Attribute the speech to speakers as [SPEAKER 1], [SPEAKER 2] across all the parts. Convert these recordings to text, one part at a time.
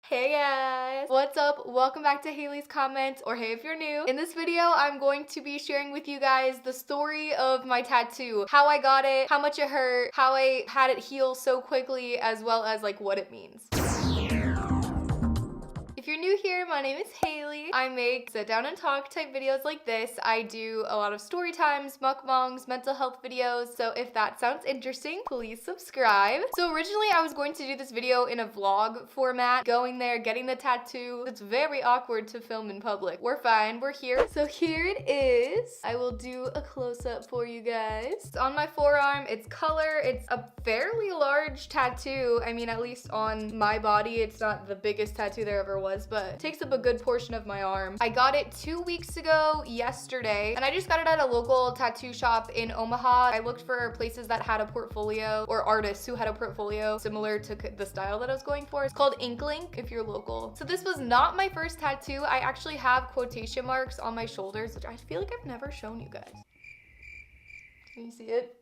[SPEAKER 1] Hey guys! What's up? Welcome back to Haley's Comments, or hey if you're new. In this video, I'm going to be sharing with you guys the story of my tattoo. How I got it, how much it hurt, how I had it heal so quickly, as well as like what it means. If you're new here, my name is Haley. I make sit down and talk type videos like this. I do a lot of story times, mukbangs, mental health videos, so if that sounds interesting, please subscribe. So originally I was going to do this video in a vlog format, going there, getting the tattoo. It's very awkward to film in public. We're fine, we're here. So here it is. I will do a close-up for you guys. It's on my forearm, it's color, it's a fairly large tattoo. I mean, at least on my body, it's not the biggest tattoo there ever was, but it takes up a good portion of my arm. I got it 2 weeks ago yesterday, and I just got it at a local tattoo shop in Omaha. I looked for places that had a portfolio, or artists who had a portfolio similar to the style that I was going for. It's called Inklink if you're local. So this was not my first tattoo. I actually have quotation marks on my shoulders, which I feel like I've never shown you guys. Can you see it?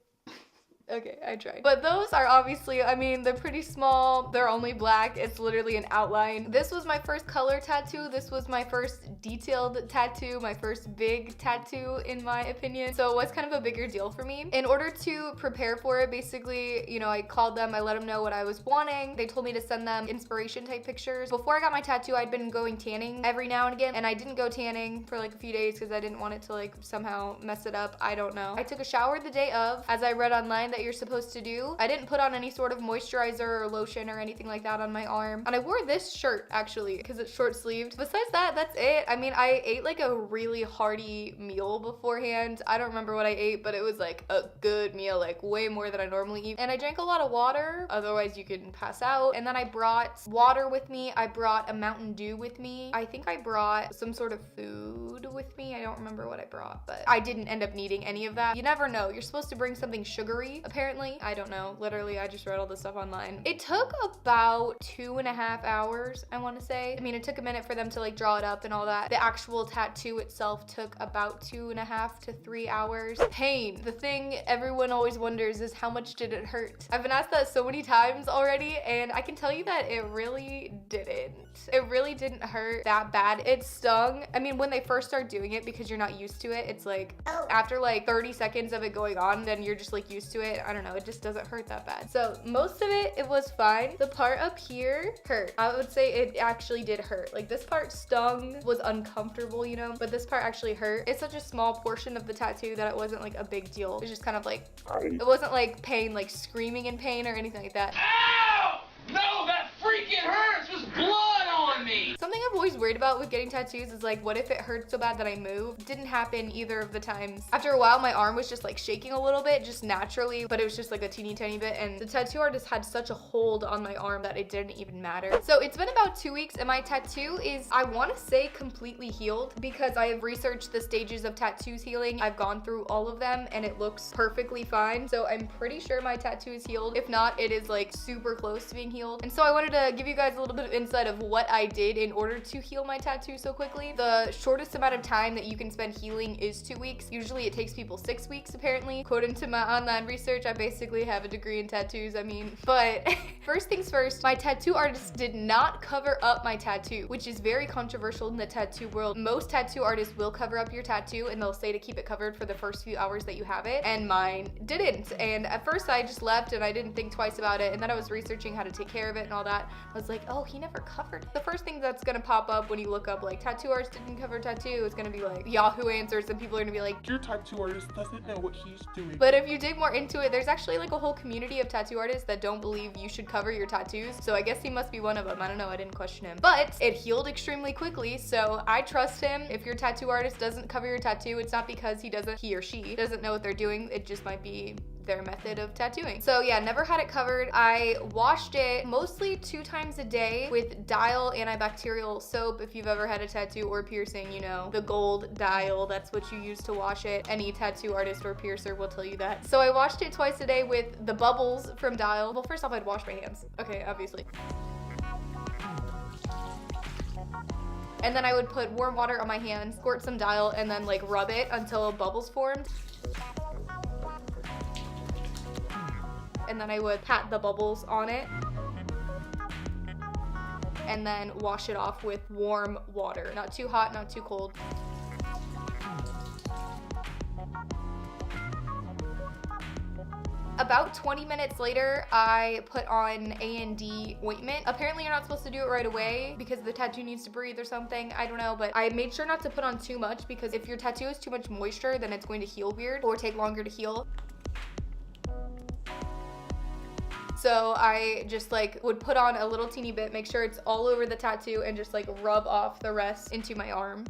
[SPEAKER 1] Okay, I tried. But those are obviously, I mean, they're pretty small. They're only black. It's literally an outline. This was my first color tattoo. This was my first detailed tattoo, my first big tattoo in my opinion. So it was kind of a bigger deal for me. In order to prepare for it, basically, you know, I called them, I let them know what I was wanting. They told me to send them inspiration type pictures. Before I got my tattoo, I'd been going tanning every now and again, and I didn't go tanning for like a few days because I didn't want it to like somehow mess it up. I don't know. I took a shower the day of, as I read online that you're supposed to do. I didn't put on any sort of moisturizer or lotion or anything like that on my arm. And I wore this shirt actually because it's short sleeved. Besides that, that's it. I mean, I ate like a really hearty meal beforehand. I don't remember what I ate, but it was like a good meal, like way more than I normally eat. And I drank a lot of water, otherwise you can pass out. And then I brought water with me. I brought a Mountain Dew with me. I think I brought some sort of food with me. I don't remember what I brought, but I didn't end up needing any of that. You never know. You're supposed to bring something sugary, apparently. I don't know. Literally, I just read all this stuff online. It took about 2.5 hours, I want to say. I mean, it took a minute for them to like draw it up and all that. The actual tattoo itself took about 2.5 to 3 hours. Pain. The thing everyone always wonders is how much did it hurt? I've been asked that so many times already, and I can tell you that it really didn't. It really didn't hurt that bad. It stung. I mean, when they first start doing it, because you're not used to it, it's like after like 30 seconds of it going on, then you're just like used to it. I don't know, it just doesn't hurt that bad. So most of it was fine. The part up here hurt. I would say it actually did hurt. Like this part stung, was uncomfortable, you know, but this part actually hurt. It's such a small portion of the tattoo that it wasn't like a big deal. It was just kind of like, it wasn't like pain, like screaming in pain or anything like that.
[SPEAKER 2] Ow! No, that freaking hurts! There's blood on me!
[SPEAKER 1] Something I've always worried about with getting tattoos is like, what if it hurts so bad that I move? Didn't happen either of the times. After a while, my arm was just like shaking a little bit, just naturally, but it was just like a teeny tiny bit. And the tattoo artist had such a hold on my arm that it didn't even matter. So it's been about 2 weeks and my tattoo is, I want to say, completely healed because I have researched the stages of tattoos healing. I've gone through all of them and it looks perfectly fine. So I'm pretty sure my tattoo is healed. If not, it is like super close to being healed. And so I wanted to give you guys a little bit of insight of what I did in order to heal my tattoo so quickly. The shortest amount of time that you can spend healing is 2 weeks. Usually it takes people 6 weeks apparently. According to my online research, I basically have a degree in tattoos, I mean. But first things first, my tattoo artist did not cover up my tattoo, which is very controversial in the tattoo world. Most tattoo artists will cover up your tattoo and they'll say to keep it covered for the first few hours that you have it, and mine didn't. And at first I just left and I didn't think twice about it, and then I was researching how to take care of it and all that. I was like, oh, he never covered. The first thing that's gonna pop up when you look up like tattoo artist didn't cover tattoo is gonna be like Yahoo Answers, and people are gonna be like,
[SPEAKER 2] Your tattoo artist doesn't know what he's doing.
[SPEAKER 1] but if you dig more into it, there's actually like a whole community of tattoo artists that don't believe you should cover your tattoos. So I guess he must be one of them. I don't know, I didn't question him. But it healed extremely quickly, so I trust him. If your tattoo artist doesn't cover your tattoo, it's not because he or she doesn't know what they're doing. It just might be their method of tattooing. So yeah, never had it covered. I washed it mostly 2 times a day with Dial antibacterial soap. If you've ever had a tattoo or piercing, you know, the gold Dial, that's what you use to wash it. Any tattoo artist or piercer will tell you that. So I washed it twice a day with the bubbles from Dial. Well, first off, I'd wash my hands. Okay, obviously. And then I would put warm water on my hands, squirt some Dial, and then like rub it until bubbles formed. And then I would pat the bubbles on it. and then wash it off with warm water. Not too hot, not too cold. About 20 minutes later, I put on A&D ointment. Apparently you're not supposed to do it right away because the tattoo needs to breathe or something. I don't know, but I made sure not to put on too much because if your tattoo has too much moisture, then it's going to heal weird or take longer to heal. So I just like would put on a little teeny bit, make sure it's all over the tattoo, and just like rub off the rest into my arm.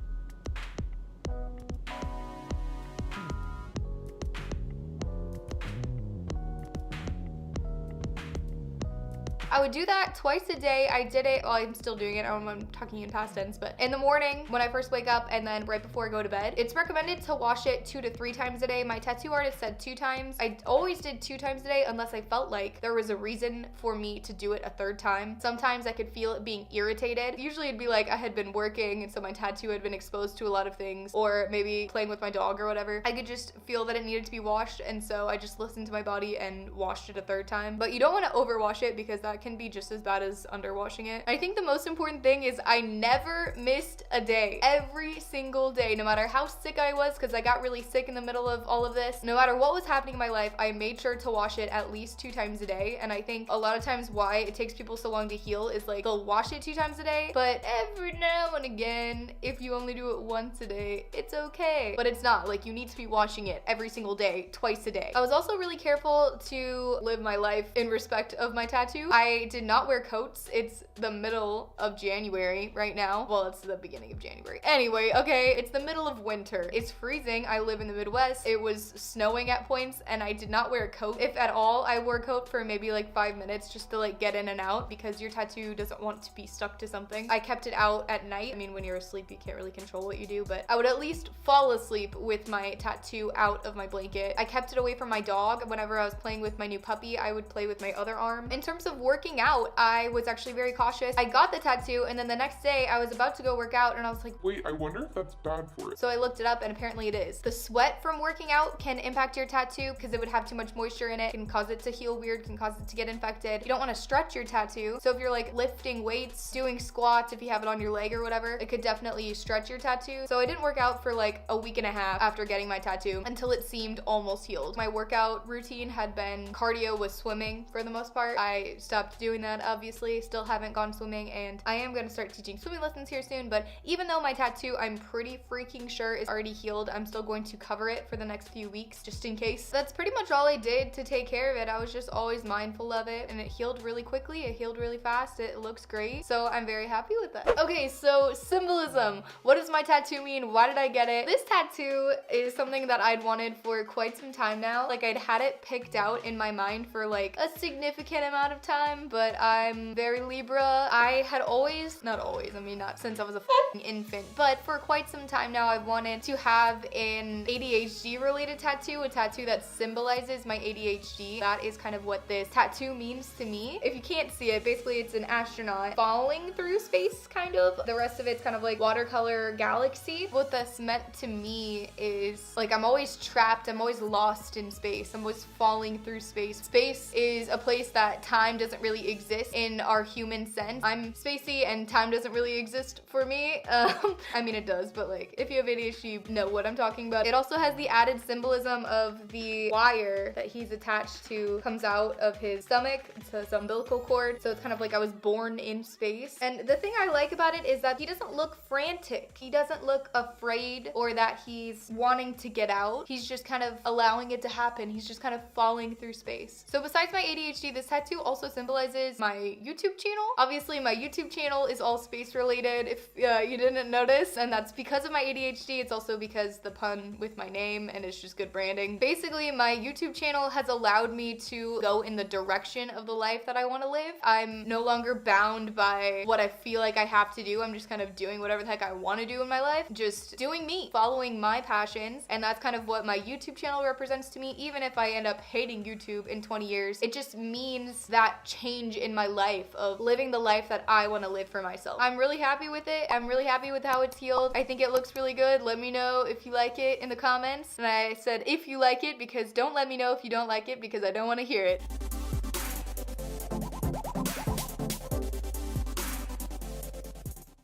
[SPEAKER 1] I would do that twice a day. I did it, well, I'm still doing it. I don't know, I'm talking in past tense, but in the morning when I first wake up and then right before I go to bed. It's recommended to wash it 2 to 3 times a day. My tattoo artist said 2 times. I always did 2 times a day unless I felt like there was a reason for me to do it a 3rd time. Sometimes I could feel it being irritated. Usually it'd be like I had been working and so my tattoo had been exposed to a lot of things, or maybe playing with my dog or whatever. I could just feel that it needed to be washed, and so I just listened to my body and washed it a 3rd time. But you don't want to overwash it because that can be just as bad as underwashing it. I think the most important thing is I never missed a day. Every single day, no matter how sick I was, because I got really sick in the middle of all of this, no matter what was happening in my life, I made sure to wash it at least 2 times a day. And I think a lot of times why it takes people so long to heal is like they'll wash it 2 times a day, but every now and again, if you only do it once a day, it's okay. But it's not, like you need to be washing it every single day, twice a day. I was also really careful to live my life in respect of my tattoo. I did not wear coats. It's the middle of January right now. Well, it's the beginning of January. Anyway, okay, it's the middle of winter. It's freezing. I live in the Midwest. It was snowing at points and I did not wear a coat. If at all, I wore a coat for maybe like 5 minutes just to like get in and out because your tattoo doesn't want to be stuck to something. I kept it out at night. I mean, when you're asleep, you can't really control what you do, but I would at least fall asleep with my tattoo out of my blanket. I kept it away from my dog. Whenever I was playing with my new puppy, I would play with my other arm. In terms of working out, I was actually very cautious. I got the tattoo and then the next day I was about to go work out and I was like,
[SPEAKER 3] wait, I wonder if that's bad for it.
[SPEAKER 1] So I looked it up and apparently it is. The sweat from working out can impact your tattoo because it would have too much moisture in it, can cause it to heal weird, can cause it to get infected. You don't want to stretch your tattoo. So if you're like lifting weights, doing squats, if you have it on your leg or whatever, it could definitely stretch your tattoo. So I didn't work out for like a week and a half after getting my tattoo until it seemed almost healed. My workout routine had been cardio with swimming for the most part. I stopped doing that obviously, still haven't gone swimming, and I am going to start teaching swimming lessons here soon, but even though my tattoo I'm pretty freaking sure is already healed, I'm still going to cover it for the next few weeks just in case. That's pretty much all I did to take care of it. I was just always mindful of it and it healed really quickly, it healed really fast, it looks great, so I'm very happy with that. Okay, so symbolism. What does my tattoo mean? Why did I get it? This tattoo is something that I'd wanted for quite some time now. Like I'd had it picked out in my mind for like a significant amount of time, but I'm very Libra. I had always, not always, I mean not since I was a f***ing infant, but for quite some time now I've wanted to have an ADHD related tattoo, a tattoo that symbolizes my ADHD. That is kind of what this tattoo means to me. If you can't see it, basically it's an astronaut falling through space kind of. The rest of it's kind of like watercolor galaxy. What this meant to me is like I'm always trapped, I'm always lost in space, I'm always falling through space. Space is a place that time doesn't really exist in our human sense. I'm spacey and time doesn't really exist for me. I mean it does, but like if you have ADHD, you know what I'm talking about. It also has the added symbolism of the wire that he's attached to comes out of his stomach. It's his umbilical cord, so it's kind of like I was born in space. And the thing I like about it is that he doesn't look frantic. He doesn't look afraid or that he's wanting to get out. He's just kind of allowing it to happen. He's just kind of falling through space. So besides my ADHD, this tattoo also symbolizes my YouTube channel. Obviously, my YouTube channel is all space related if you didn't notice, and that's because of my ADHD. It's also because the pun with my name, and it's just good branding. Basically, my YouTube channel has allowed me to go in the direction of the life that I want to live. I'm no longer bound by what I feel like I have to do. I'm just kind of doing whatever the heck I want to do in my life. Just doing me, following my passions, and that's kind of what my YouTube channel represents to me. Even if I end up hating YouTube in 20 years, it just means that change in my life of living the life that I want to live for myself. I'm really happy with it. I'm really happy with how it's healed. I think it looks really good. Let me know if you like it in the comments. And I said if you like it because don't let me know if you don't like it because I don't want to hear it.